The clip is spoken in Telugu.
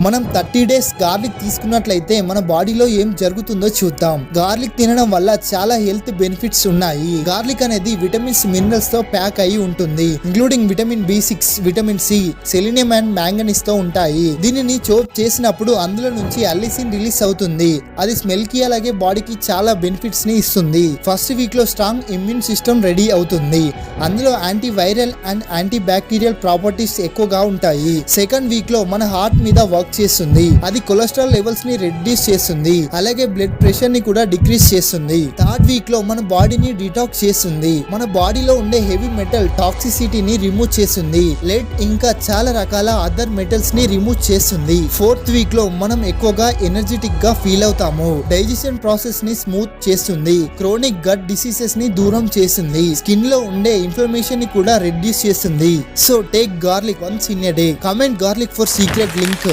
మనం 30 days గార్లిక్ తీసుకున్నట్లయితే మన బాడీలో ఏం జరుగుతుందో చూద్దాం. గార్లిక్ తినడం వల్ల చాలా హెల్త్ బెనిఫిట్స్ ఉన్నాయి. గార్లిక్ అనేది విటమిన్స్, మినరల్స్ తో ప్యాక్ అయి ఉంటుంది. Including vitamin B6, vitamin C, selenium and manganese తో ఉంటాయి. దీనిని చోప్ చేసినప్పుడు అందులో నుంచి అల్లిసిన్ రిలీజ్ అవుతుంది. అది స్మెల్ కి అలాగే బాడీకి చాలా బెనిఫిట్స్ ని ఇస్తుంది. ఫస్ట్ వీక్ లో స్ట్రాంగ్ ఇమ్యూన్ సిస్టమ్ రెడీ అవుతుంది. అందులో anti viral and anti bacterial properties ఎక్కువగా ఉంటాయి. సెకండ్ వీక్ లో మన హార్ట్ మీద వర్క్ చేస్తుంది. అది కొలెస్ట్రాల్ లెవెల్స్ ని రెడ్యూస్ చేస్తుంది. అలాగే బ్లడ్ ప్రెషర్ ని కూడా డిక్రీజ్ చేస్తుంది. థర్డ్ వీక్ లో మన బాడీని డిటాక్స్ చేస్తుంది. మన బాడీలో ఉండే హెవీ మెటల్ టాక్సిసిటీని రిమూవ్ చేస్తుంది. లెడ్ ఇంకా చాలా రకాల అదర్ మెటల్స్ ని రిమూవ్ చేస్తుంది. ఫోర్త్ వీక్ లో మనం ఎక్కువగా ఎనర్జెటిక్ గా ఫీల్ అవుతాము. డైజెషన్ ప్రాసెస్ ని స్మూత్ చేస్తుంది. క్రోనిక్ గట్ డిసీజెస్ ని దూరం చేస్తుంది. స్కిన్ లో ఉండే ఇన్ఫ్లమేషన్ ని కూడా రెడ్యూస్ చేస్తుంది. So take garlic once in a day. Comment garlic for secret link.